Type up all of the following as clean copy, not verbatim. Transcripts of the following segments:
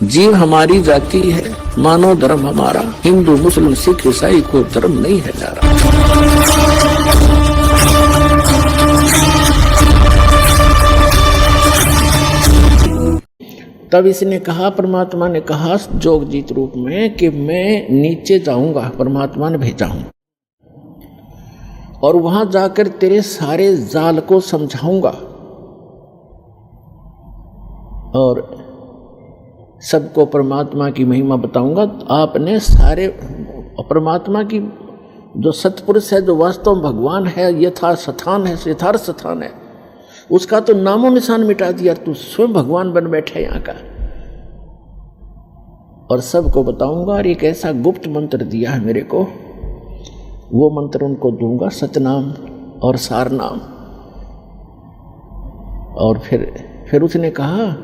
जीव हमारी जाति है, मानव धर्म हमारा, हिंदू मुस्लिम सिख ईसाई को धर्म नहीं है जा रहा। तब इसने कहा, परमात्मा ने कहा जोगजीत रूप में कि मैं नीचे जाऊंगा, परमात्मा ने भेजा हूं, और वहां जाकर तेरे सारे जाल को समझाऊंगा और सबको परमात्मा की महिमा बताऊंगा। आपने सारे परमात्मा की जो सतपुरुष है, जो वास्तव में भगवान है, यथार्थ स्थान है, उसका तो नामो निशान मिटा दिया। तू स्वयं भगवान बन बैठे यहाँ का, और सबको बताऊंगा। और एक ऐसा गुप्त मंत्र दिया है मेरे को, वो मंत्र उनको दूंगा, सतनाम और सारनाम। और फिर उसने कहा,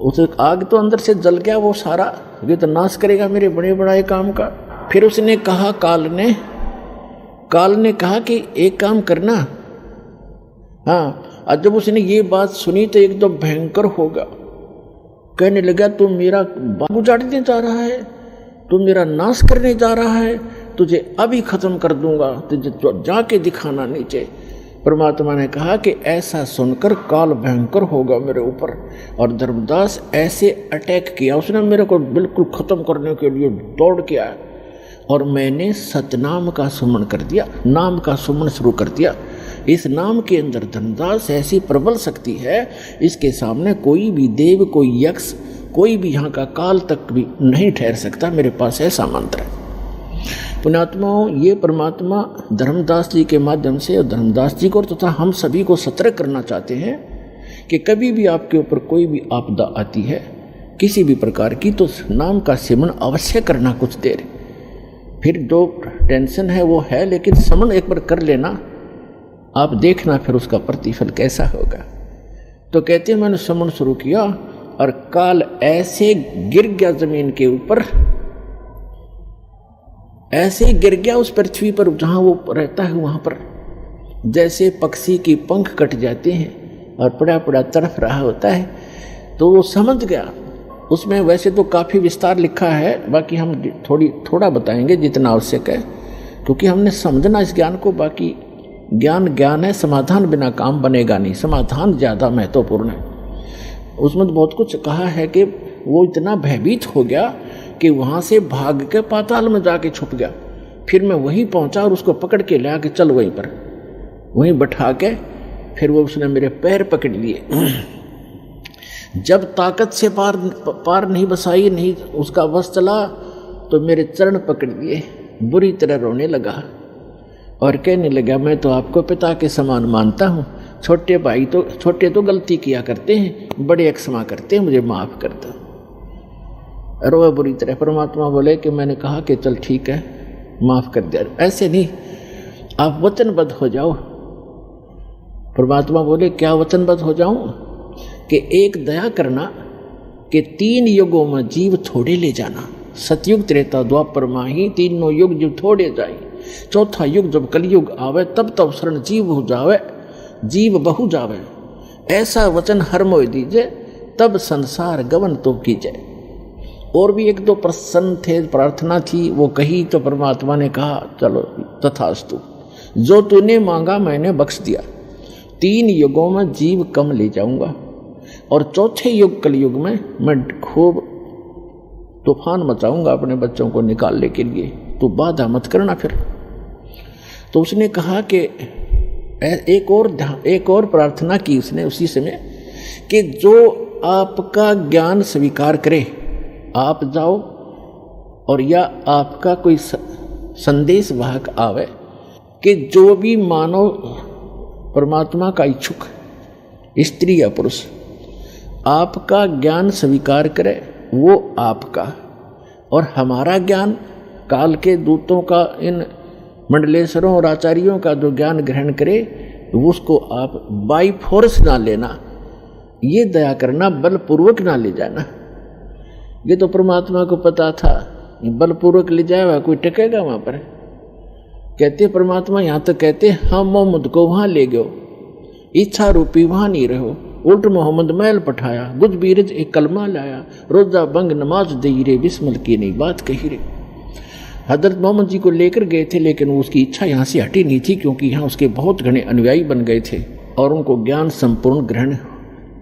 उसे आग तो अंदर से जल गया वो सारा, ये तो नाश करेगा मेरे बड़े बड़ाए काम का। फिर उसने कहा, काल ने कहा कि एक काम करना। हाँ, और जब उसने ये बात सुनी तो एकदम तो भयंकर होगा, कहने लगा तू मेरा बाग उजाड़ने जा रहा है, तू मेरा नाश करने जा रहा है, तुझे अभी खत्म कर दूंगा, तुझे जाके दिखाना नीचे। परमात्मा ने कहा कि ऐसा सुनकर काल भयंकर होगा मेरे ऊपर। और धर्मदास ऐसे अटैक किया, उसने मेरे को बिल्कुल खत्म करने के लिए दौड़ के आया, और मैंने सतनाम का सुमन कर दिया, नाम का सुमन शुरू कर दिया। इस नाम के अंदर धर्मदास ऐसी प्रबल शक्ति है, इसके सामने कोई भी देव, कोई यक्ष, कोई भी यहाँ का काल तक भी नहीं ठहर सकता। मेरे पास ऐसा मंत्र है। पुण्यात्माओं, ये परमात्मा धर्मदास जी के माध्यम से, और धर्मदास जी को तथा हम सभी को सतर्क करना चाहते हैं कि कभी भी आपके ऊपर कोई भी आपदा आती है किसी भी प्रकार की, तो नाम का सिमरन अवश्य करना कुछ देर। फिर जो टेंशन है वो है, लेकिन सिमरन एक बार कर लेना, आप देखना फिर उसका प्रतिफल कैसा होगा। तो कहते हैं मैंने सिमरन शुरू किया और काल ऐसे गिर गया जमीन के ऊपर, ऐसे गिर गया उस पृथ्वी पर जहाँ वो रहता है वहाँ पर, जैसे पक्षी की पंख कट जाते हैं और पड़ा पड़ा तड़फ रहा होता है। तो वो समझ गया। उसमें वैसे तो काफ़ी विस्तार लिखा है, बाकी हम थोड़ा बताएंगे जितना आवश्यक है, क्योंकि हमने समझना इस ज्ञान को। बाकी ज्ञान है, समाधान बिना काम बनेगा नहीं, समाधान ज़्यादा महत्वपूर्ण है। उसमें तो बहुत कुछ कहा है कि वो इतना भयभीत हो गया कि वहाँ से भाग के पाताल में जाके छुप गया। फिर मैं वहीं पहुँचा और उसको पकड़ के ले आके चल वहीं पर, वहीं बैठा के फिर वो उसने मेरे पैर पकड़ लिए। जब ताकत से पार नहीं बसाई, नहीं उसका बस चला, तो मेरे चरण पकड़ लिए, बुरी तरह रोने लगा और कहने लगा मैं तो आपको पिता के समान मानता हूँ, छोटे तो गलती किया करते हैं, बड़े क्षमा करते हैं, मुझे माफ़ कर दो। रोए बुरी तरह। परमात्मा बोले कि मैंने कहा कि चल ठीक है, माफ़ कर दिया। ऐसे नहीं, आप वचनबद्ध हो जाओ। परमात्मा बोले क्या वचनबद्ध हो जाऊं? कि एक दया करना कि 3 युगों में जीव थोड़े ले जाना, सतयुग त्रेता द्वापर माही, तीनों युग जीव थोड़े जाए, चौथा युग जब कलयुग आवे, तब शरण जीव हो जावे, जीव बहु जावे, ऐसा वचन हर मोय दीजे, तब संसार गवन तो कीजे। और भी 1-2 प्रसन्न थे, प्रार्थना थी, वो कही तो परमात्मा ने कहा चलो तथास्तु, जो तूने मांगा मैंने बख्श दिया। 3 युगों में जीव कम ले जाऊंगा, और चौथे युग कलयुग में मैं खूब तूफान मचाऊंगा अपने बच्चों को निकालने के लिए, तो बाधा मत करना। फिर तो उसने कहा कि एक और प्रार्थना की उसने उसी समय, कि जो आपका ज्ञान स्वीकार करे, आप जाओ, और या आपका कोई संदेश वाहक आवे, कि जो भी मानव परमात्मा का इच्छुक, स्त्री या पुरुष, आपका ज्ञान स्वीकार करे, वो आपका, और हमारा ज्ञान काल के दूतों का, इन मंडलेश्वरों और आचार्यों का जो ज्ञान ग्रहण करे, उसको आप बाई फोर्स ना लेना, ये दया करना, बलपूर्वक ना ले जाना। ये तो परमात्मा को पता था, बलपूर्वक ले जाएगा कोई टिकेगा वहाँ पर। कहते परमात्मा यहाँ तो कहते हम मुझको वहाँ ले गयो, इच्छा रूपी वहाँ नहीं रहो, उल्ट मोहम्मद महल पठाया, गुज बीरज एक कलमा लाया, रोजा बंग नमाज दई रे, बिस्मिल की नहीं बात कही रे। हजरत मोहम्मद जी को लेकर गए थे, लेकिन उसकी इच्छा यहाँ से हटी नहीं थी, क्योंकि यहाँ उसके बहुत घने अनुयायी बन गए थे और उनको ज्ञान संपूर्ण ग्रहण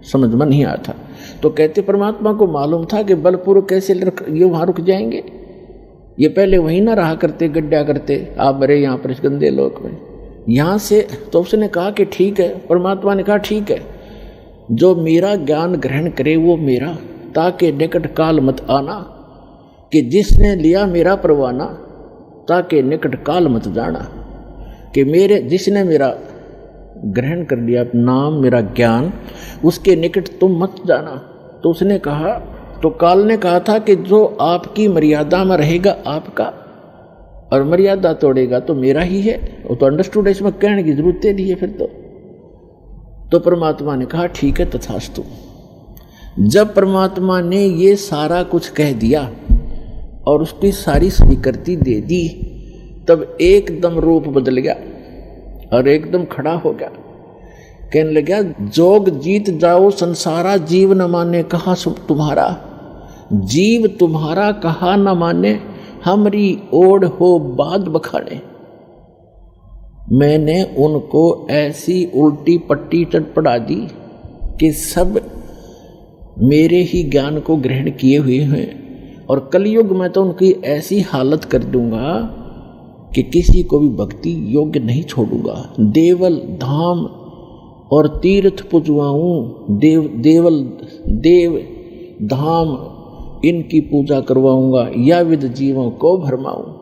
समझ में नहीं आया था। तो कहते परमात्मा को मालूम था कि बलपूर्वक कैसे ये वहाँ रुक जाएंगे, ये पहले वहीं ना रहा करते, गड्ढा करते, आप मरे यहाँ पर इस गंदे लोक में, यहाँ से। तो उसने कहा कि ठीक है, परमात्मा ने कहा ठीक है, जो मेरा ज्ञान ग्रहण करे वो मेरा, ताकि निकट काल मत आना, कि जिसने लिया मेरा परवाना, ताकि निकट काल मत जाना, कि मेरे जिसने मेरा ग्रहण कर लिया नाम, मेरा ज्ञान, उसके निकट तुम मत जाना। तो उसने कहा, तो काल ने कहा था कि जो आपकी मर्यादा में रहेगा आपका, और मर्यादा तोड़ेगा तो मेरा ही है। वो तो अंडरस्टूड है, इसमें कहने की जरूरत नहीं है फिर तो परमात्मा ने कहा ठीक है तथास्तु। जब परमात्मा ने ये सारा कुछ कह दिया और उसकी सारी स्वीकृति दे दी, तब एकदम रूप बदल गया और एकदम खड़ा हो गया। कहने लगा, जोग जीत जाओ संसारा, जीव न माने कहा तुम्हारा, जीव तुम्हारा कहा न माने, हमरी ओढ़ हो बाद बखाने। मैंने उनको ऐसी उल्टी पट्टी चढ़ा दी कि सब मेरे ही ज्ञान को ग्रहण किए हुए हैं, और कलयुग में तो उनकी ऐसी हालत कर दूंगा कि किसी को भी भक्ति योग्य नहीं छोड़ूंगा। देवल धाम और तीर्थ पुजवाऊं, देव धाम इनकी पूजा करवाऊंगा, या विद जीवों को भरमाऊं।